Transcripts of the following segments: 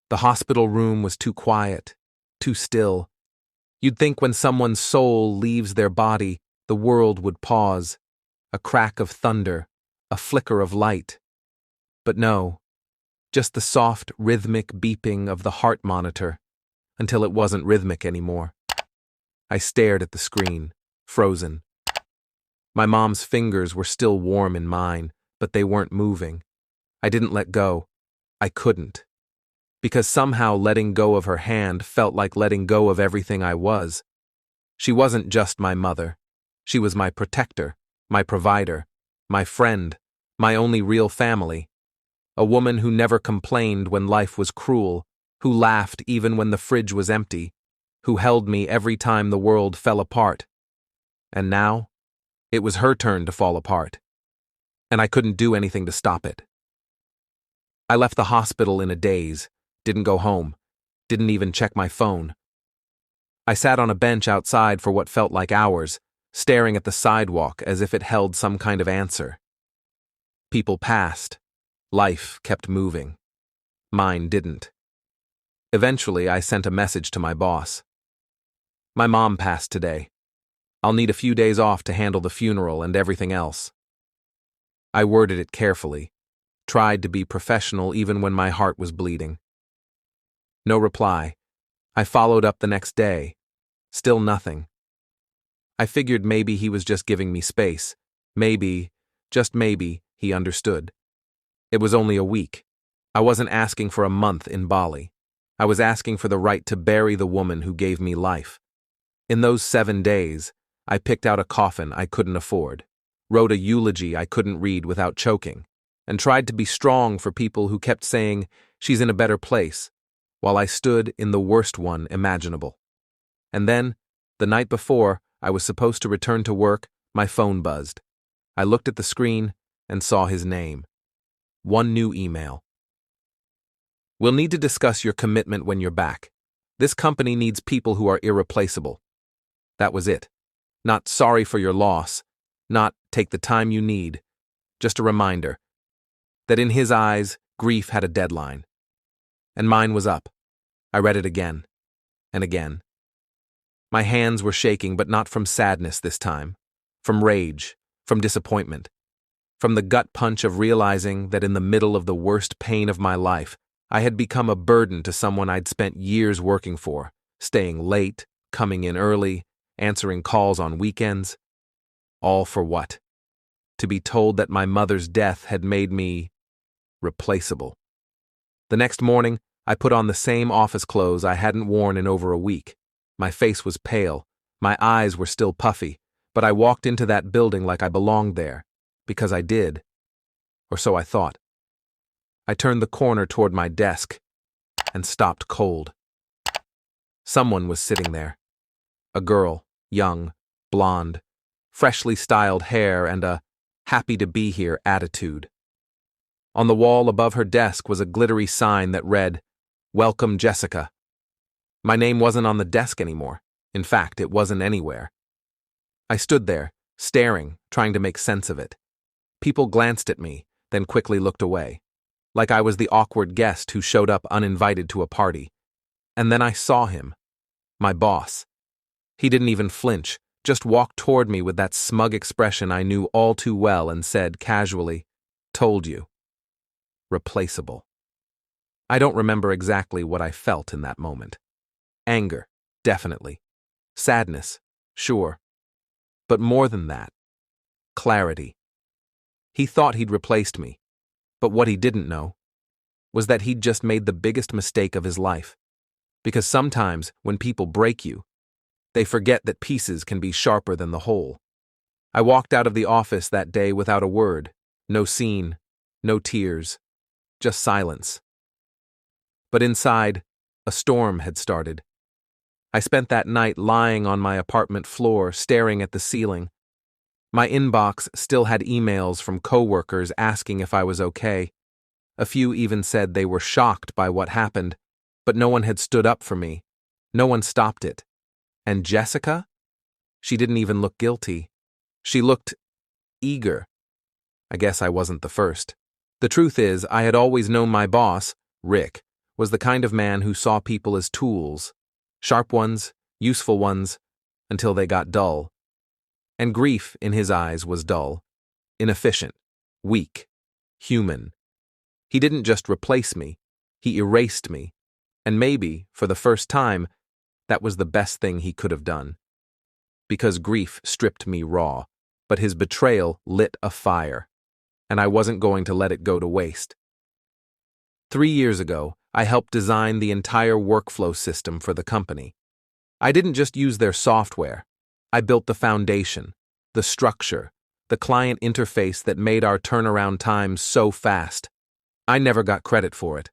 The hospital room was too quiet, too still. You'd think when someone's soul leaves their body, the world would pause. A crack of thunder, a flicker of light. But no, just the soft, rhythmic beeping of the heart monitor, until it wasn't rhythmic anymore. I stared at the screen, frozen. My mom's fingers were still warm in mine, but they weren't moving. I didn't let go. I couldn't. Because somehow letting go of her hand felt like letting go of everything I was. She wasn't just my mother. She was my protector, my provider, my friend, my only real family. A woman who never complained when life was cruel, who laughed even when the fridge was empty, who held me every time the world fell apart. And now, it was her turn to fall apart. And I couldn't do anything to stop it. I left the hospital in a daze, didn't go home, didn't even check my phone. I sat on a bench outside for what felt like hours, staring at the sidewalk as if it held some kind of answer. People passed. Life kept moving. Mine didn't. Eventually, I sent a message to my boss. My mom passed today. I'll need a few days off to handle the funeral and everything else. I worded it carefully, tried to be professional even when my heart was bleeding. No reply. I followed up the next day. Still nothing. I figured maybe he was just giving me space. Maybe, just maybe, he understood. It was only a week. I wasn't asking for a month in Bali. I was asking for the right to bury the woman who gave me life. In those 7 days, I picked out a coffin I couldn't afford, wrote a eulogy I couldn't read without choking, and tried to be strong for people who kept saying, "She's in a better place," while I stood in the worst one imaginable. And then, the night before I was supposed to return to work, my phone buzzed. I looked at the screen and saw his name. One new email. "We'll need to discuss your commitment when you're back. This company needs people who are irreplaceable." That was it. Not "sorry for your loss," not "take the time you need," just a reminder that in his eyes, grief had a deadline. And mine was up. I read it again and again. My hands were shaking, but not from sadness this time, from rage, from disappointment, from the gut punch of realizing that in the middle of the worst pain of my life, I had become a burden to someone I'd spent years working for, staying late, coming in early, answering calls on weekends. All for what? To be told that my mother's death had made me replaceable. The next morning, I put on the same office clothes I hadn't worn in over a week. My face was pale, my eyes were still puffy, but I walked into that building like I belonged there, because I did. Or so I thought. I turned the corner toward my desk and stopped cold. Someone was sitting there. A girl, young, blonde, freshly styled hair and a happy-to-be-here attitude. On the wall above her desk was a glittery sign that read, "Welcome, Jessica." My name wasn't on the desk anymore. In fact, it wasn't anywhere. I stood there, staring, trying to make sense of it. People glanced at me, then quickly looked away, like I was the awkward guest who showed up uninvited to a party. And then I saw him, my boss. He didn't even flinch, just walked toward me with that smug expression I knew all too well and said casually, "Told you." Replaceable. I don't remember exactly what I felt in that moment. Anger, definitely. Sadness, sure. But more than that, clarity. He thought he'd replaced me, but what he didn't know was that he'd just made the biggest mistake of his life. Because sometimes, when people break you, they forget that pieces can be sharper than the whole. I walked out of the office that day without a word, no scene, no tears, just silence. But inside, a storm had started. I spent that night lying on my apartment floor, staring at the ceiling. My inbox still had emails from coworkers asking if I was okay. A few even said they were shocked by what happened, but no one had stood up for me. No one stopped it. And Jessica? She didn't even look guilty. She looked eager. I guess I wasn't the first. The truth is, I had always known my boss, Rick, was the kind of man who saw people as tools, sharp ones, useful ones, until they got dull. And grief, in his eyes, was dull, inefficient, weak, human. He didn't just replace me, he erased me. And maybe, for the first time, that was the best thing he could have done. Because grief stripped me raw, but his betrayal lit a fire, and I wasn't going to let it go to waste. 3 years ago, I helped design the entire workflow system for the company. I didn't just use their software. I built the foundation, the structure, the client interface that made our turnaround time so fast. I never got credit for it.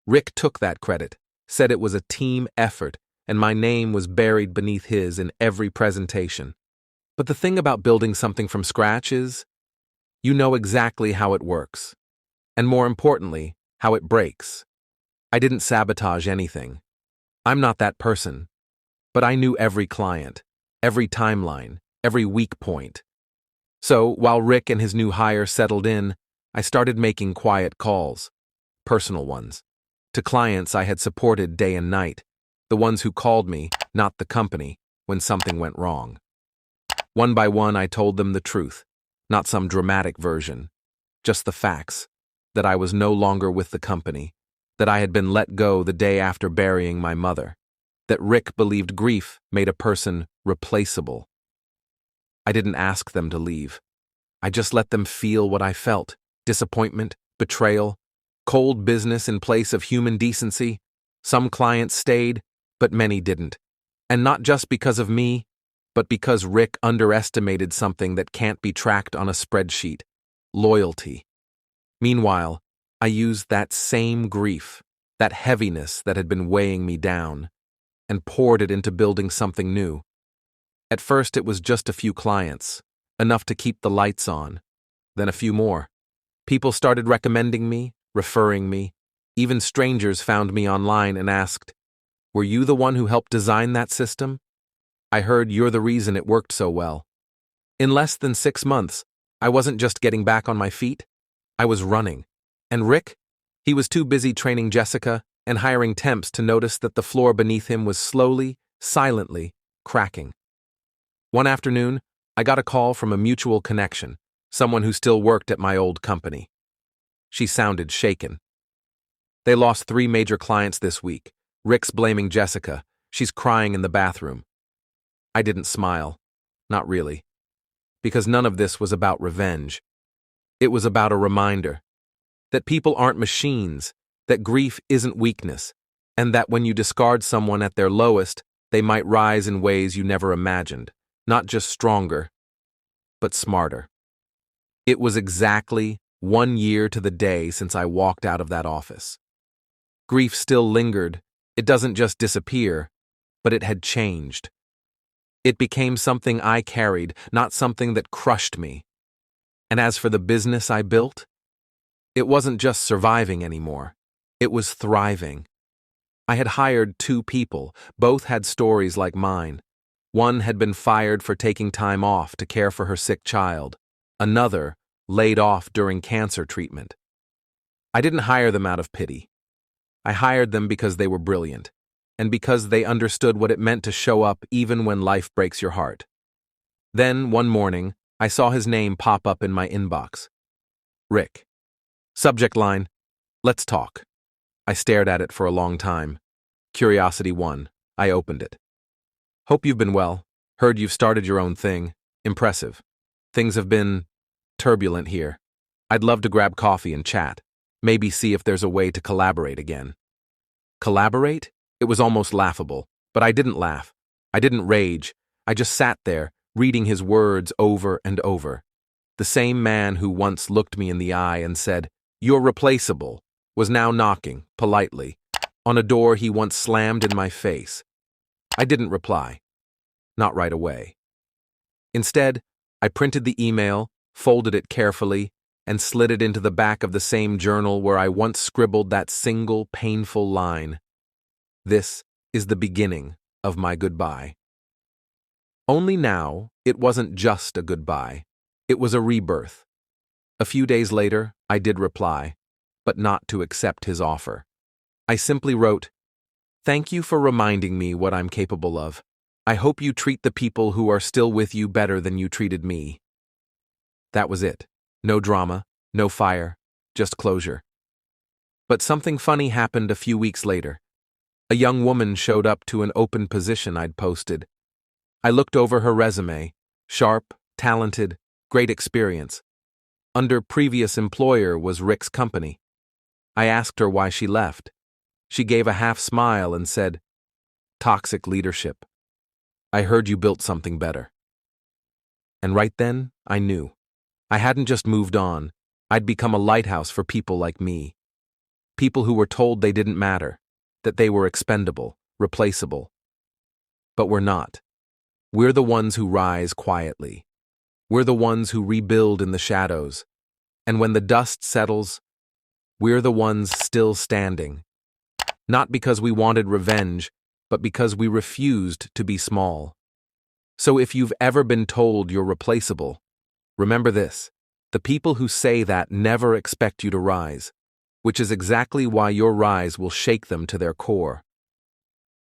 Rick took that credit, said it was a team effort, and my name was buried beneath his in every presentation. But the thing about building something from scratch is, you know exactly how it works. And more importantly, how it breaks. I didn't sabotage anything. I'm not that person. But I knew every client, every timeline, every weak point. So, while Rick and his new hire settled in, I started making quiet calls, personal ones, to clients I had supported day and night, the ones who called me, not the company, when something went wrong. One by one, I told them the truth, not some dramatic version, just the facts, that I was no longer with the company, that I had been let go the day after burying my mother, that Rick believed grief made a person replaceable. I didn't ask them to leave. I just let them feel what I felt: disappointment, betrayal, cold business in place of human decency. Some clients stayed, but many didn't. And not just because of me, but because Rick underestimated something that can't be tracked on a spreadsheet: loyalty. Meanwhile, I used that same grief, that heaviness that had been weighing me down, and poured it into building something new. At first, it was just a few clients, enough to keep the lights on, then a few more. People started recommending me, referring me. Even strangers found me online and asked, "Were you the one who helped design that system? I heard you're the reason it worked so well." In less than 6 months, I wasn't just getting back on my feet, I was running. And Rick? He was too busy training Jessica and hiring temps to notice that the floor beneath him was slowly, silently, cracking. One afternoon, I got a call from a mutual connection, someone who still worked at my old company. She sounded shaken. "They lost 3 major clients this week. Rick's blaming Jessica. She's crying in the bathroom." I didn't smile. Not really. Because none of this was about revenge. It was about a reminder that people aren't machines, that grief isn't weakness, and that when you discard someone at their lowest, they might rise in ways you never imagined, not just stronger, but smarter. It was exactly 1 year to the day since I walked out of that office. Grief still lingered. It doesn't just disappear, but it had changed. It became something I carried, not something that crushed me. And as for the business I built, it wasn't just surviving anymore. It was thriving. I had hired 2 people. Both had stories like mine. One had been fired for taking time off to care for her sick child. Another laid off during cancer treatment. I didn't hire them out of pity. I hired them because they were brilliant, and because they understood what it meant to show up even when life breaks your heart. Then, one morning, I saw his name pop up in my inbox. Rick. Subject line: "Let's talk." I stared at it for a long time. Curiosity won. I opened it. "Hope you've been well. Heard you've started your own thing. Impressive. Things have been turbulent here. I'd love to grab coffee and chat. Maybe see if there's a way to collaborate again." Collaborate? It was almost laughable, but I didn't laugh. I didn't rage. I just sat there, reading his words over and over. The same man who once looked me in the eye and said, "You're replaceable," was now knocking, politely, on a door he once slammed in my face. I didn't reply. Not right away. Instead, I printed the email, folded it carefully, and slid it into the back of the same journal where I once scribbled that single painful line: "This is the beginning of my goodbye." Only now, it wasn't just a goodbye. It was a rebirth. A few days later, I did reply, but not to accept his offer. I simply wrote, "Thank you for reminding me what I'm capable of. I hope you treat the people who are still with you better than you treated me." That was it. No drama, no fire, just closure. But something funny happened a few weeks later. A young woman showed up to an open position I'd posted. I looked over her resume. Sharp, talented, great experience. Under previous employer was Rick's company. I asked her why she left. She gave a half smile and said, "Toxic leadership. I heard you built something better." And right then, I knew. I hadn't just moved on. I'd become a lighthouse for people like me. People who were told they didn't matter, that they were expendable, replaceable. But we're not. We're the ones who rise quietly. We're the ones who rebuild in the shadows. And when the dust settles, we're the ones still standing. Not because we wanted revenge, but because we refused to be small. So if you've ever been told you're replaceable, remember this: the people who say that never expect you to rise, which is exactly why your rise will shake them to their core.